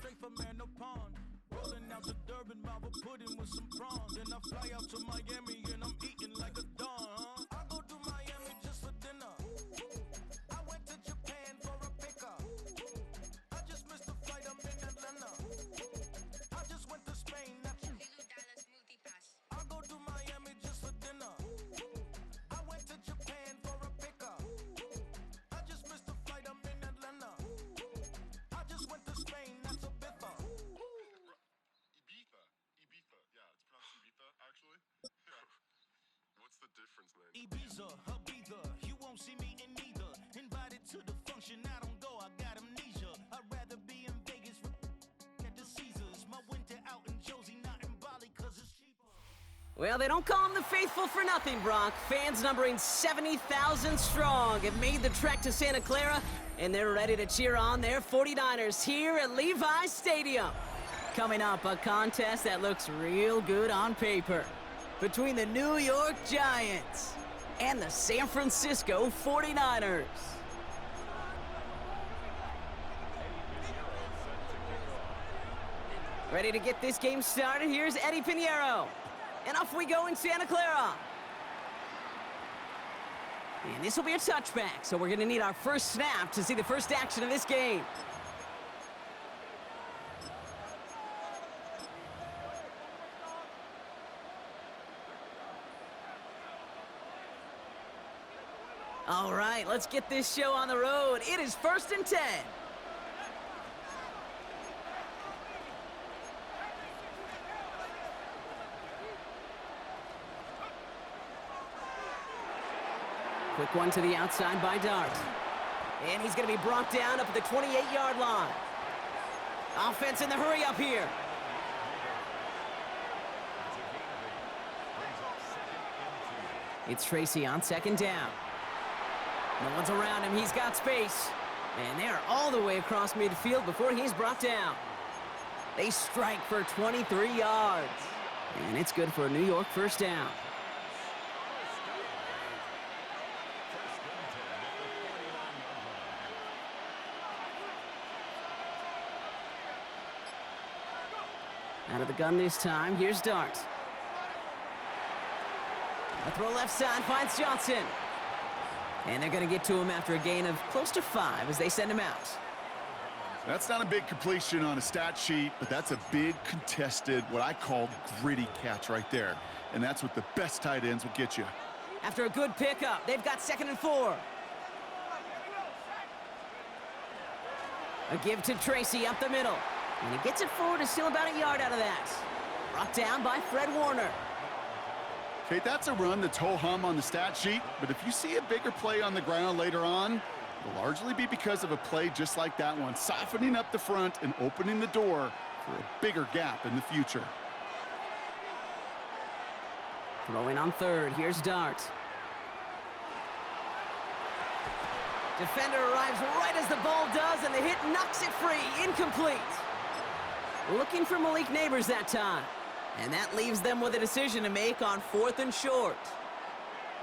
straight from Man Pond. Rolling out to Durban, Marvel pudding with some prawns. Then I fly out to Miami and I'm eating like a don. I go to Miami just for dinner. I went to Japan for a pickup. I just missed the flight, I'm in Atlanta. I just went to Spain, that's I go to Miami just for dinner. I went to Japan for a pickup. I just missed the flight, I'm in Atlanta. I just went to Spain, that's a biffa. Ibiza. Yeah, it's pronounced Ibiza, actually. What's the difference, man? Ibiza, Ibiza, you won't see me in neither. Invited to the function, I don't go, I got amnesia. I'd rather be in Vegas at the Caesars. My winter out in Josie, not in Bali, cause it's cheaper. Well, they don't call them the faithful for nothing, Brock. Fans numbering 70,000 strong have made the trek to Santa Clara, and they're ready to cheer on their 49ers here at Levi's Stadium. Coming up, a contest that looks real good on paper between the New York Giants and the San Francisco 49ers. Ready to get this game started? Here's Eddie Pinheiro. And off we go in Santa Clara. And this will be a touchback, so we're going to need our first snap to see the first action of this game. All right, let's get this show on the road. It is 1st and 10. Quick one to the outside by Dart. And he's going to be brought down up at the 28-yard line. Offense in the hurry up here. It's Tracy on 2nd down. No one's around him. He's got space. And they're all the way across midfield before he's brought down. They strike for 23 yards. And it's good for a New York first down. Out of the gun this time, here's Dart. A throw left side finds Johnson. And they're going to get to him after a gain of close to 5 as they send him out. That's not a big completion on a stat sheet, but that's a big contested, what I call gritty catch right there. And that's what the best tight ends will get you. After a good pickup, they've got 2nd and 4. A give to Tracy up the middle. And he gets it forward to steal about a yard out of that. Brought down by Fred Warner. Okay, that's a run that's ho-hum on the stat sheet, but if you see a bigger play on the ground later on, it'll largely be because of a play just like that one, softening up the front and opening the door for a bigger gap in the future. Throwing on 3rd, here's Dart. Defender arrives right as the ball does, and the hit knocks it free, incomplete. Looking for Malik Neighbors that time. And that leaves them with a decision to make on 4th and short.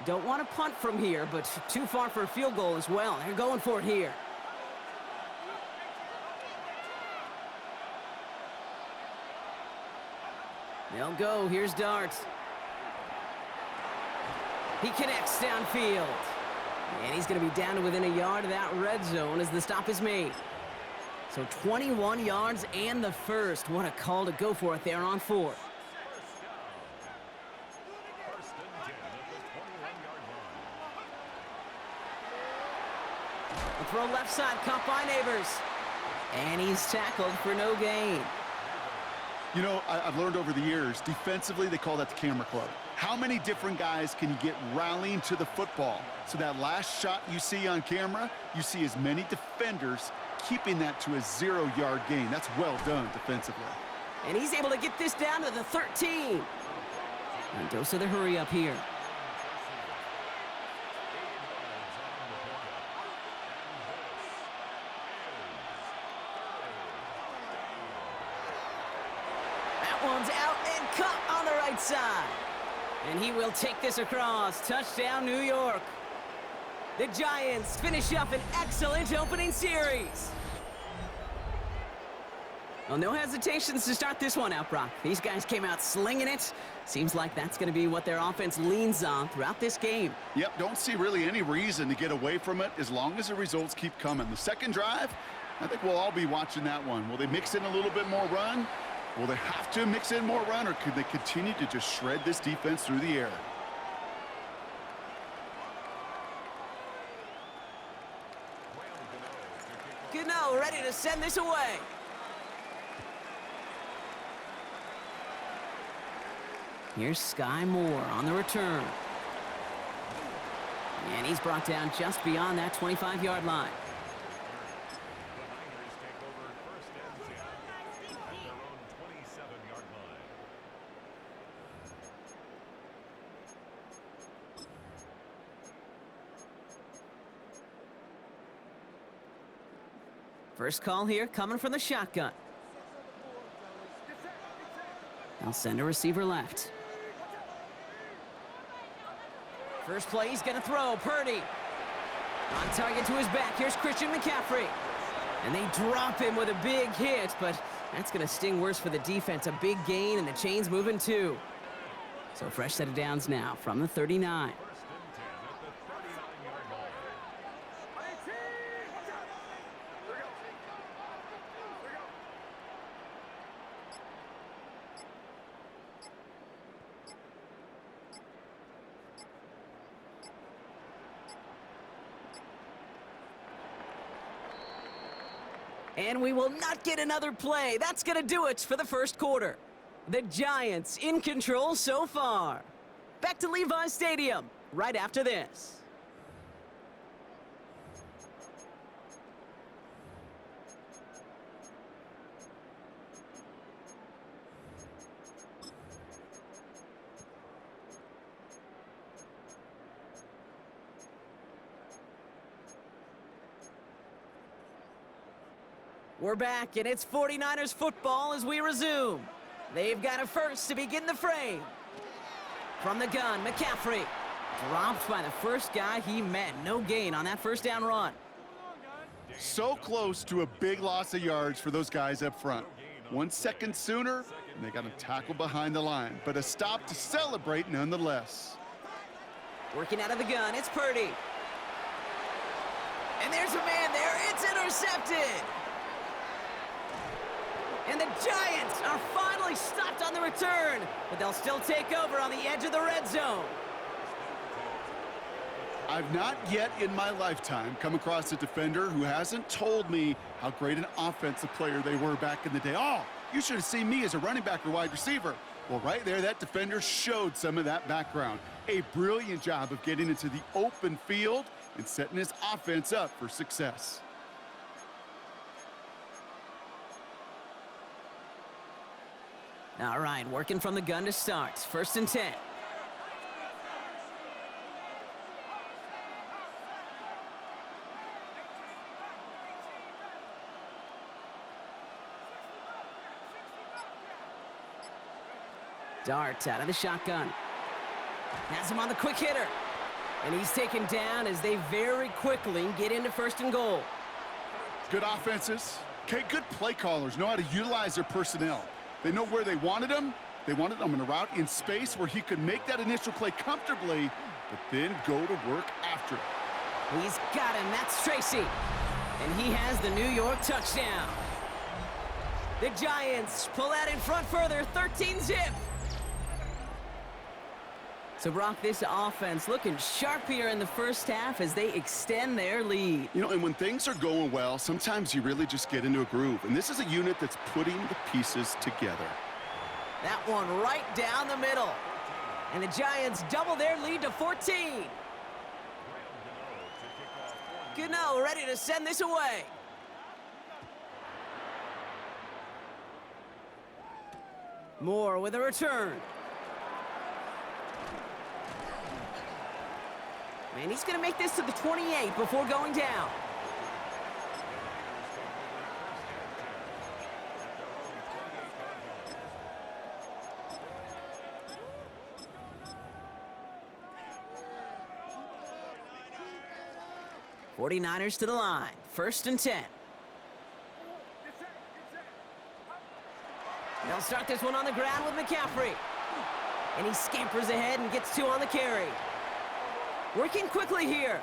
Don't want to punt from here, but too far for a field goal as well. They're going for it here. They'll go. Here's Dart. He connects downfield. And he's going to be down to within a yard of that red zone as the stop is made. So 21 yards and the first. What a call to go for it there on 4th. A throw left side, caught by Neighbors. And he's tackled for no gain. You know, I've learned over the years, defensively, they call that the camera club. How many different guys can you get rallying to the football? So that last shot you see on camera, you see as many defenders keeping that to a 0-yard gain. That's well done defensively. And he's able to get this down to the 13. And dose of the hurry up here. That one's out and cut on the right side. And he will take this across. Touchdown, New York. The Giants finish up an excellent opening series. Well, no hesitations to start this one out, Brock. These guys came out slinging it. Seems like that's going to be what their offense leans on throughout this game. Yep, don't see really any reason to get away from it as long as the results keep coming. The second drive, I think we'll all be watching that one. Will they mix in a little bit more run? Will they have to mix in more run, or could they continue to just shred this defense through the air? Gano ready to send this away. Here's Sky Moore on the return. And he's brought down just beyond that 25-yard line. First call here coming from the shotgun. They'll send a receiver left. First play, he's going to throw. Purdy. On target to his back. Here's Christian McCaffrey. And they drop him with a big hit, but that's going to sting worse for the defense. A big gain, and the chain's moving too. So fresh set of downs now from the 39. And we will not get another play. That's going to do it for the first quarter. The Giants in control so far. Back to Levi Stadium right after this. We're back, and it's 49ers football as we resume. They've got a first to begin the frame. From the gun, McCaffrey. Dropped by the first guy he met. No gain on that first down run. So close to a big loss of yards for those guys up front. 1 second sooner, and they got a tackle behind the line. But a stop to celebrate nonetheless. Working out of the gun, it's Purdy. And there's a man there. It's intercepted. And the Giants are finally stopped on the return, but they'll still take over on the edge of the red zone. I've not yet in my lifetime come across a defender who hasn't told me how great an offensive player they were back in the day. Oh, you should have seen me as a running back or wide receiver. Well, right there, that defender showed some of that background. A brilliant job of getting into the open field and setting his offense up for success. All right, working from the gun to start. First and 10. Dart out of the shotgun. Has him on the quick hitter. And he's taken down as they very quickly get into first and goal. Good offenses. Okay, good play callers know how to utilize their personnel. They know where they wanted him. They wanted him in a route in space where he could make that initial play comfortably, but then go to work after it. He's got him. That's Tracy. And he has the New York touchdown. The Giants pull out in front further, 13-zip. So, Brock, this offense looking sharp here in the first half as they extend their lead. You know, and when things are going well, sometimes you really just get into a groove. And this is a unit that's putting the pieces together. That one right down the middle. And the Giants double their lead to 14. Gano ready to send this away. Moore with a return. And he's going to make this to the 28 before going down. '49ers to the line. First and 10. They'll start this one on the ground with McCaffrey. And he scampers ahead and gets 2 on the carry. Working quickly here.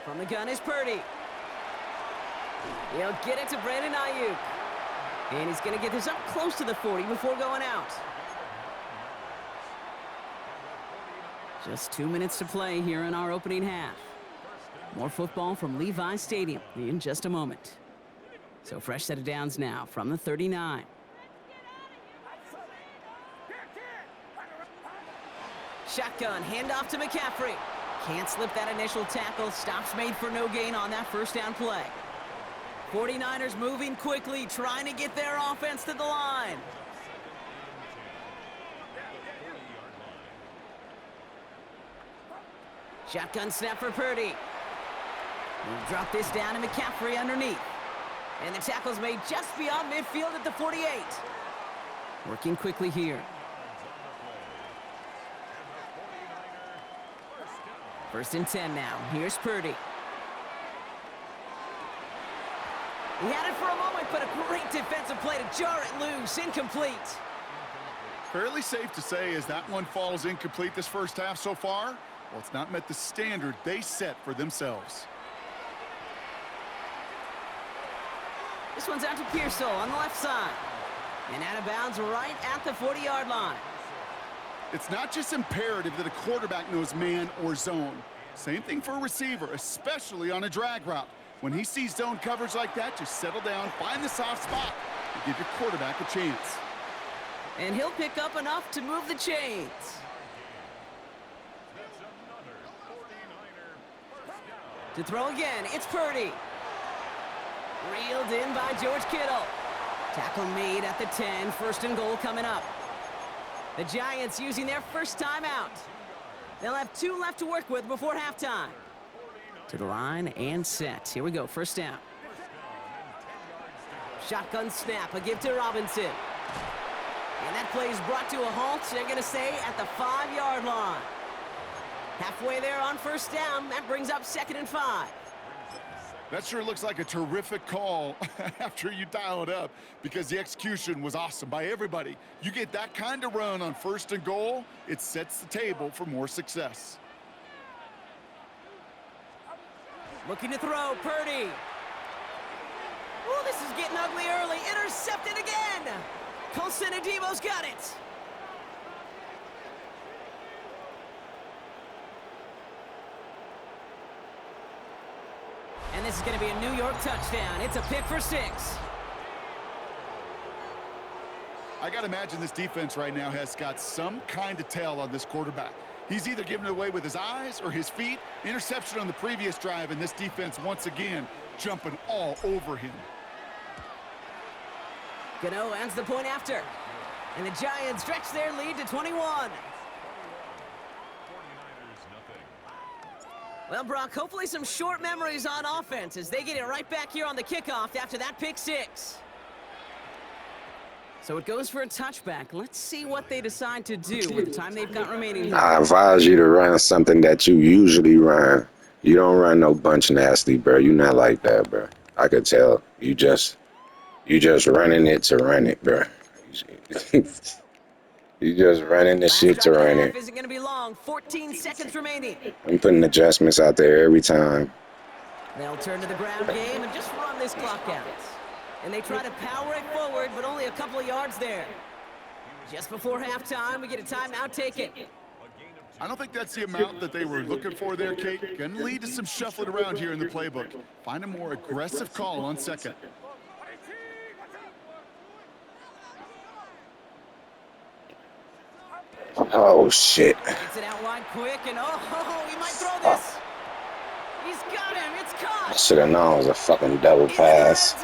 From the gun is Purdy. He'll get it to Brandon Ayuk. And he's going to get this up close to the 40 before going out. Just 2 minutes to play here in our opening half. More football from Levi Stadium in just a moment. So fresh set of downs now from the 39. Shotgun, handoff to McCaffrey. Can't slip that initial tackle. Stops made for no gain on that first down play. 49ers moving quickly, trying to get their offense to the line. Shotgun snap for Purdy. We'll drop this down to McCaffrey underneath. And the tackle's made just beyond midfield at the 48. Working quickly here. First and 10 now. Here's Purdy. He had it for a moment, but a great defensive play to jar it loose. Incomplete. Fairly safe to say as that one falls incomplete this first half so far, well, it's not met the standard they set for themselves. This one's out to Pearsall on the left side. And out of bounds right at the 40-yard line. It's not just imperative that a quarterback knows man or zone. Same thing for a receiver, especially on a drag route. When he sees zone coverage like that, just settle down, find the soft spot, and give your quarterback a chance. And he'll pick up enough to move the chains. To throw again, it's Purdy. Reeled in by George Kittle. Tackle made at the 10, first and goal coming up. The Giants using their first timeout. They'll have 2 left to work with before halftime. To the line and set. Here we go, first down. Shotgun snap, a give to Robinson. And that play is brought to a halt. They're going to stay at the 5-yard line. Halfway there on first down. That brings up 2nd and 5. That sure looks like a terrific call after you dial it up because the execution was awesome by everybody. You get that kind of run on first and goal, it sets the table for more success. Looking to throw, Purdy. Ooh, this is getting ugly early. Intercepted again. Colson Adebo's got it. And this is going to be a New York touchdown. It's a pick for 6. I got to imagine this defense right now has got some kind of tell on this quarterback. He's either giving it away with his eyes or his feet. Interception on the previous drive, and this defense once again jumping all over him. Gano ends the point after. And the Giants stretch their lead to 21. Well, Brock, hopefully some short memories on offense as they get it right back here on the kickoff after that pick 6. So it goes for a touchback. Let's see what they decide to do with the time they've got remaining here. I advise you to run something that you usually run. You don't run no bunch nasty, bro. You're not like that, bro. I could tell. You just running it to run it, bro. You just running the shit to run it. Isn't going to be long. 14 seconds remaining. I'm putting adjustments out there every time. They'll turn to the ground game and just run this clock out. And they try to power it forward, but only a couple of yards there. Just before halftime, we get a timeout taken. I don't think that's the amount that they were looking for there, Kate. Going to lead to some shuffling around here in the playbook. Find a more aggressive call on second. Oh, shit. Gets it out wide quick, and he might throw this. He's got him. It's caught. I should have known it was a fucking double pass.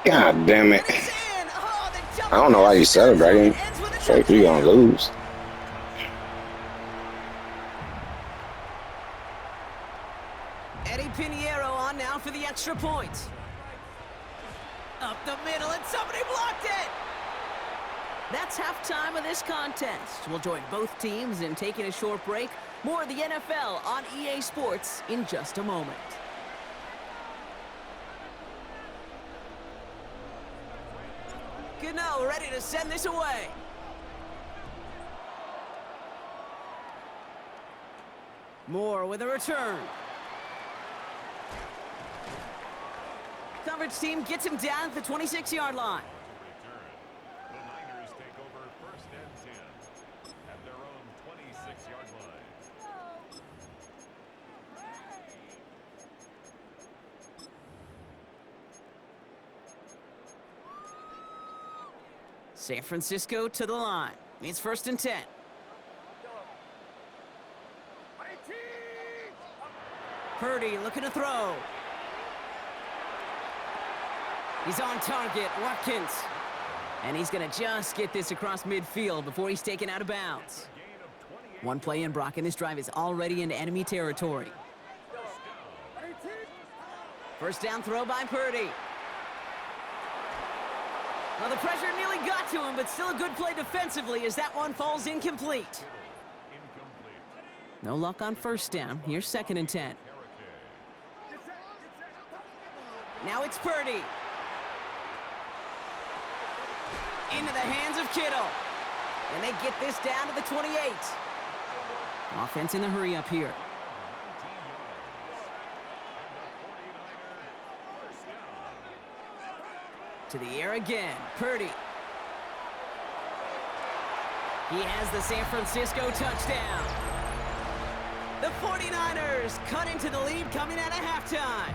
God damn it. I don't know why you celebrating. It's like we gonna lose. Eddie Pinheiro on now for the extra point. Up the middle, and somebody blocked it. That's halftime of this contest. We'll join both teams in taking a short break. More of the NFL on EA Sports in just a moment. Gano ready to send this away. Moore with a return. Coverage team gets him down at the 26-yard line. The Niners take over 1st and 10 at their own 26-yard line. San Francisco to the line. It's 1st and 10. Purdy looking to throw. He's on target, Watkins. And he's going to just get this across midfield before he's taken out of bounds. One play in, Brock, and this drive is already into enemy territory. 1st down throw by Purdy. Well, the pressure nearly got to him, but still a good play defensively as that one falls incomplete. No luck on 1st down. Here's 2nd and 10. Now it's Purdy. Into the hands of Kittle. And they get this down to the 28. Offense in the hurry up here. To the air again, Purdy. He has the San Francisco touchdown. The 49ers cut into the lead coming out of halftime.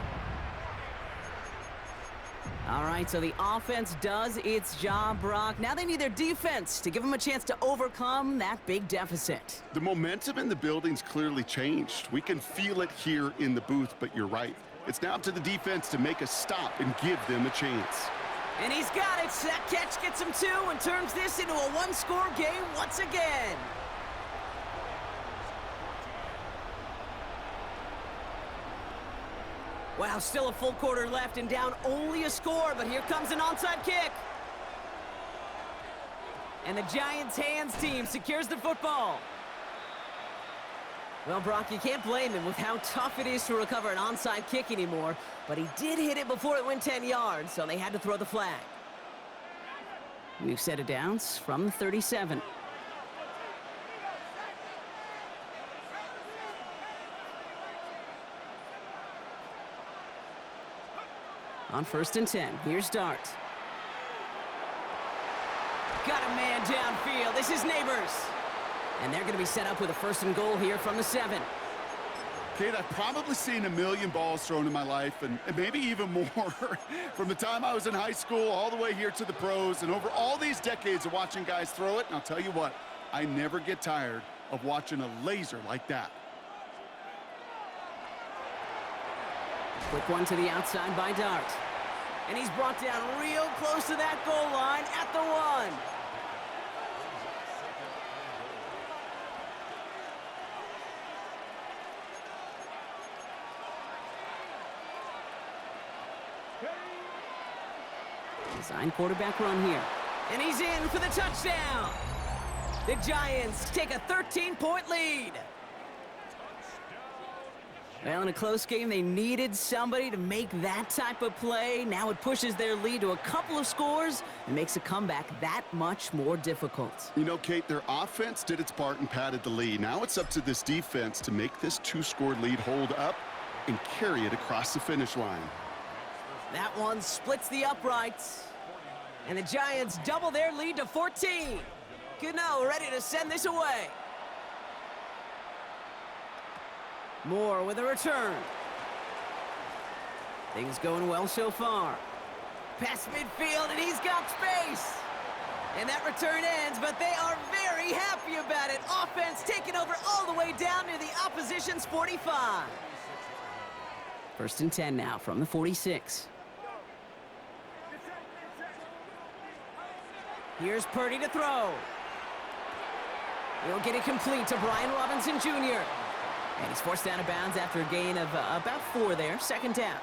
All right, so the offense does its job, Brock. Now they need their defense to give them a chance to overcome that big deficit. The momentum in the building's clearly changed. We can feel it here in the booth, but you're right. It's now up to the defense to make a stop and give them a chance. And he's got it. That catch gets him 2 and turns this into a one-score game once again. Wow, still a full quarter left and down only a score, but here comes an onside kick. And the Giants' hands team secures the football. Well, Brock, you can't blame him with how tough it is to recover an onside kick anymore, but he did hit it before it went 10 yards, so they had to throw the flag. We've set it downs from the 37. On 1st and 10, here's Dart. Got a man downfield. This is Neighbors. And they're going to be set up with a 1st and goal here from the 7. Kate, I've probably seen a million balls thrown in my life, and maybe even more. From the time I was in high school all the way here to the pros, and over all these decades of watching guys throw it, and I'll tell you what, I never get tired of watching a laser like that. Quick one to the outside by Dart. And he's brought down real close to that goal line at the 1. Design quarterback run here. And he's in for the touchdown. The Giants take a 13-point lead. Well, in a close game, they needed somebody to make that type of play. Now it pushes their lead to a couple of scores and makes a comeback that much more difficult. You know, Kate, their offense did its part and padded the lead. Now it's up to this defense to make this 2-score lead hold up and carry it across the finish line. That one splits the uprights. And the Giants double their lead to 14. Gano ready to send this away. Moore with a return. Things going well so far. Past midfield, and he's got space. And that return ends, but they are very happy about it. Offense taking over all the way down near the opposition's 45. 1st and 10 now from the 46. Here's Purdy to throw. He'll get it complete to Brian Robinson Jr. And he's forced out of bounds after a gain of about 4 there. 2nd down.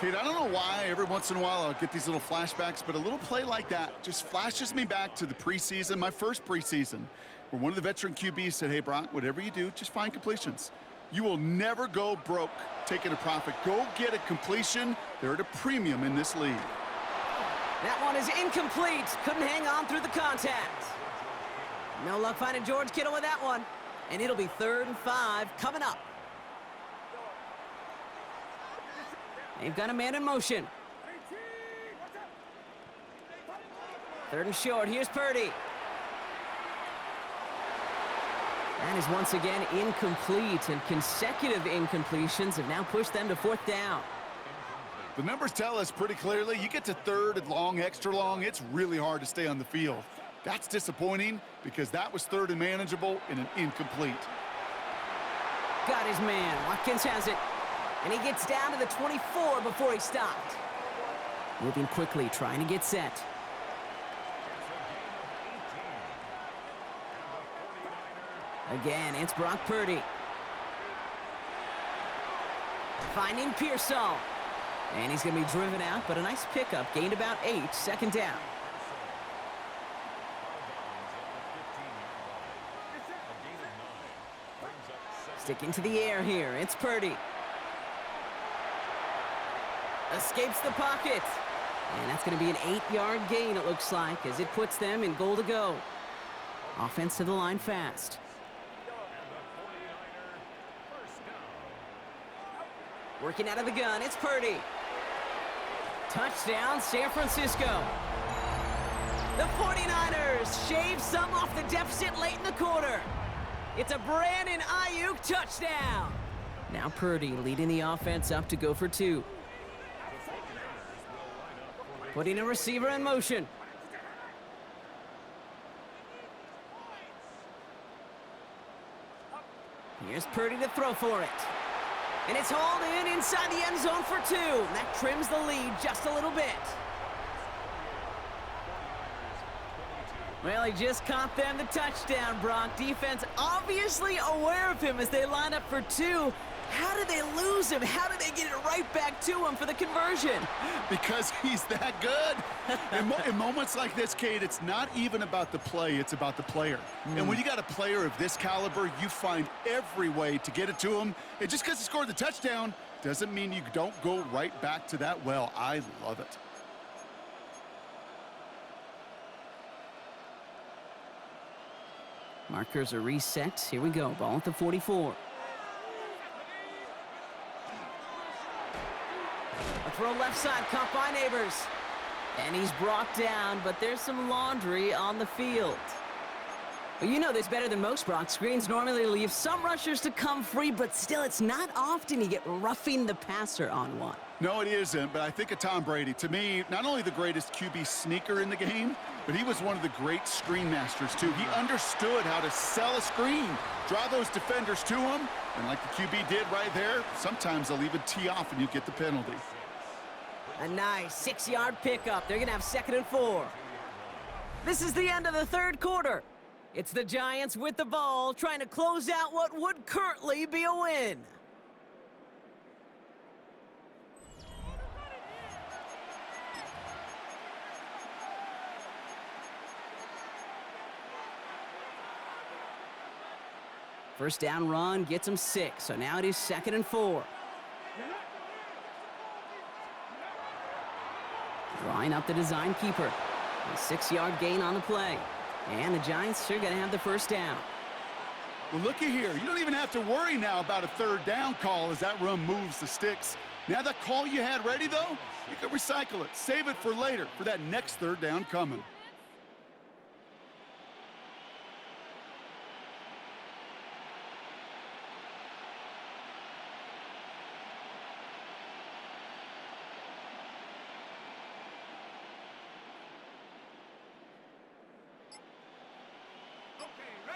Kate, I don't know why every once in a while I'll get these little flashbacks, but a little play like that just flashes me back to the preseason, my first preseason, where one of the veteran QBs said, hey, Brock, whatever you do, just find completions. You will never go broke taking a profit. Go get a completion. They're at a premium in this league. That one is incomplete. Couldn't hang on through the contact. No luck finding George Kittle with that one. And it'll be 3rd and 5 coming up. They've got a man in motion. 3rd and short. Here's Purdy. That is once again incomplete, and consecutive incompletions have now pushed them to 4th down. The numbers tell us pretty clearly, you get to 3rd and long, extra long, it's really hard to stay on the field. That's disappointing because that was 3rd and manageable and an incomplete. Got his man. Watkins has it. And he gets down to the 24 before he stopped. Moving quickly, trying to get set. Again, it's Brock Purdy. Finding Pearsall. And he's going to be driven out, but a nice pickup. Gained about 8, 2nd down. Sticking to the air here, it's Purdy. Escapes the pocket. And that's going to be an 8-yard gain, it looks like, as it puts them in goal to go. Offense to the line fast. Working out of the gun, it's Purdy. Touchdown, San Francisco. The 49ers shave some off the deficit late in the quarter. It's a Brandon Ayuk touchdown. Now Purdy leading the offense up to go for 2. Putting a receiver in motion. Here's Purdy to throw for it. And it's hauled in inside the end zone for 2. And that trims the lead just a little bit. Well, he just caught them the touchdown, Brock. Defense obviously aware of him as they line up for 2. How did they lose him? How did they get it right back to him for the conversion? Because he's that good. In moments like this, Kate, it's not even about the play, it's about the player. And when you got a player of this caliber, you find every way to get it to him. And just because he scored the touchdown doesn't mean you don't go right back to that well. I love it. Markers are reset. Here we go. Ball at the 44. A throw left side, caught by Neighbors. And he's brought down, but there's some laundry on the field. Well, you know this better than most, Brock. Screens normally leave some rushers to come free, but still, it's not often you get roughing the passer on one. No, it isn't, but I think of Tom Brady. To me, not only the greatest QB sneaker in the game, but he was one of the great screen masters, too. He understood how to sell a screen, draw those defenders to him, and like the QB did right there, sometimes they'll even tee off and you get the penalty. A nice 6-yard pickup. They're going to have 2nd and 4. This is the end of the 3rd quarter. It's the Giants with the ball, trying to close out what would currently be a win. First down run gets him 6, so now it is 2nd and 4. Drawing up the design keeper. A 6-yard gain on the play. And the Giants are going to have the first down. Well, looky here. You don't even have to worry now about a 3rd down call as that run moves the sticks. Now that call you had ready, though, you can recycle it. Save it for later, for that next 3rd down coming.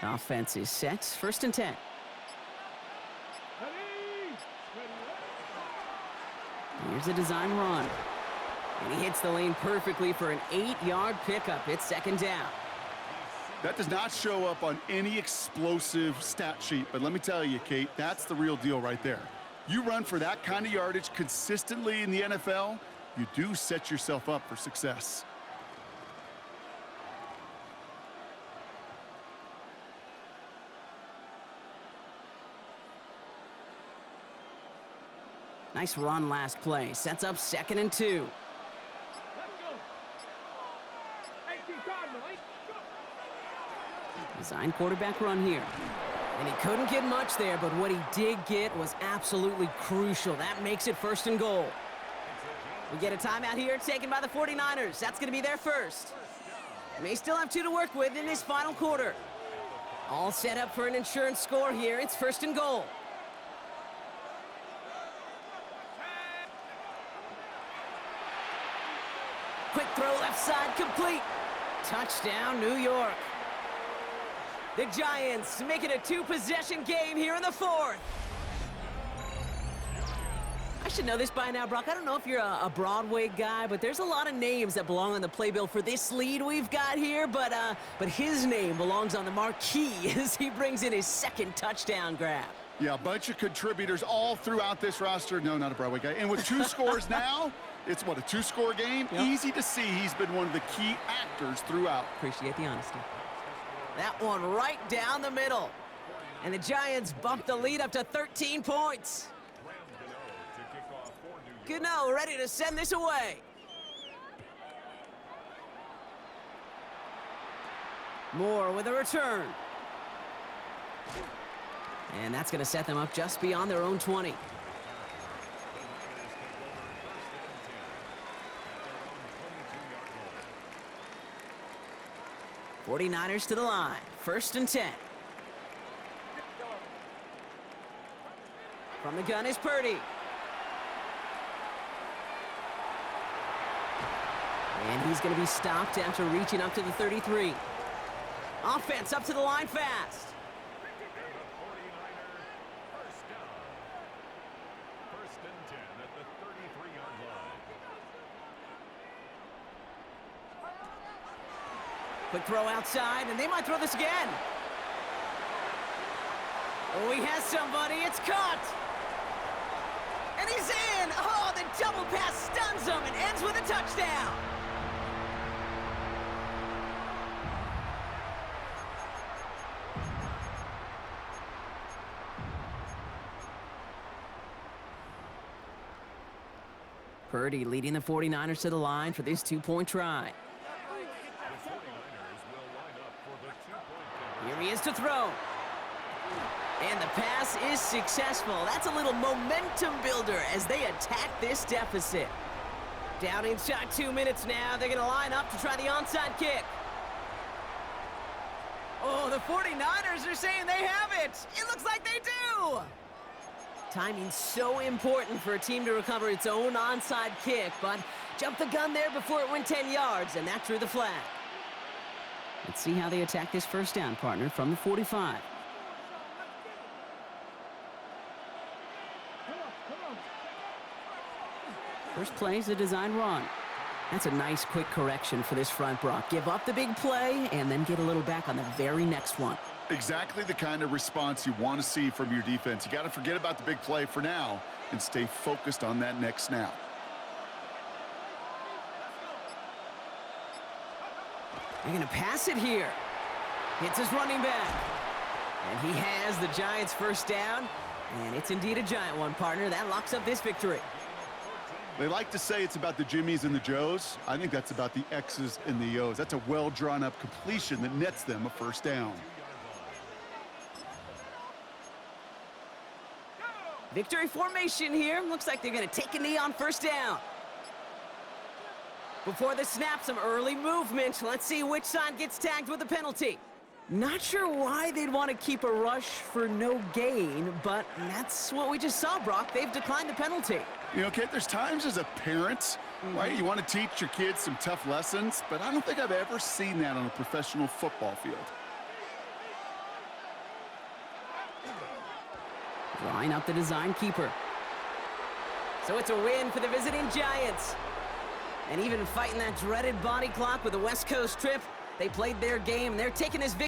Offense is set. 1st and 10. Here's a design run. And he hits the lane perfectly for an 8-yard pickup. It's 2nd down. That does not show up on any explosive stat sheet, but let me tell you, Kate, that's the real deal right there. You run for that kind of yardage consistently in the NFL, you do set yourself up for success. Nice run last play. Sets up 2nd and 2. Design quarterback run here. And he couldn't get much there, but what he did get was absolutely crucial. That makes it 1st and goal. We get a timeout here taken by the 49ers. That's going to be their first. May still have 2 to work with in this final quarter. All set up for an insurance score here. It's 1st and goal. Quick throw left side complete. Touchdown, New York. The Giants make it a 2-possession game here in the 4th. I should know this by now, Brock. I don't know if you're a Broadway guy, but there's a lot of names that belong on the playbill for this lead we've got here, but his name belongs on the marquee as he brings in his 2nd touchdown grab. Yeah, a bunch of contributors all throughout this roster. No, not a Broadway guy. And with 2 scores now, it's what, a 2-score game? Yep. Easy to see he's been one of the key actors throughout. Appreciate the honesty. That one right down the middle. And the Giants bump the lead up to 13 points. Gano ready to send this away. Moore with a return. And that's going to set them up just beyond their own 20. '49ers to the line. 1st and 10. From the gun is Purdy. And he's going to be stopped after reaching up to the 33. Offense up to the line fast. First and 10 at the 33-yard line. Quick throw outside, and they might throw this again. Oh, he has somebody. It's caught. And he's in. Oh, the double pass stuns him and ends with a touchdown. Purdy leading the 49ers to the line for this 2-point try. Here he is to throw. And the pass is successful. That's a little momentum builder as they attack this deficit. Down inside 2 minutes now. They're going to line up to try the onside kick. Oh, the 49ers are saying they have it. It looks like they do. Timing's so important for a team to recover its own onside kick, but jumped the gun there before it went 10 yards, and that drew the flag. Let's see how they attack this 1st down, partner, from the 45. First play is a design run. That's a nice quick correction for this front, Brock. Give up the big play and then get a little back on the very next one. Exactly the kind of response you want to see from your defense. You got to forget about the big play for now and stay focused on that next snap. They're going to pass it here. Hits his running back. And he has the Giants' 1st down. And it's indeed a giant one, partner. That locks up this victory. They like to say it's about the Jimmies and the Joes. I think that's about the X's and the O's. That's a well-drawn-up completion that nets them a 1st down. Victory formation here. Looks like they're going to take a knee on 1st down. Before the snap, some early movement. Let's see which side gets tagged with a penalty. Not sure why they'd want to keep a rush for no gain, but that's what we just saw, Brock. They've declined the penalty. You know, Kate, there's times as a parent, right, you want to teach your kids some tough lessons, but I don't think I've ever seen that on a professional football field. Drawing up the design keeper. So it's a win for the visiting Giants. And even fighting that dreaded body clock with a West Coast trip, they played their game. They're taking this victory.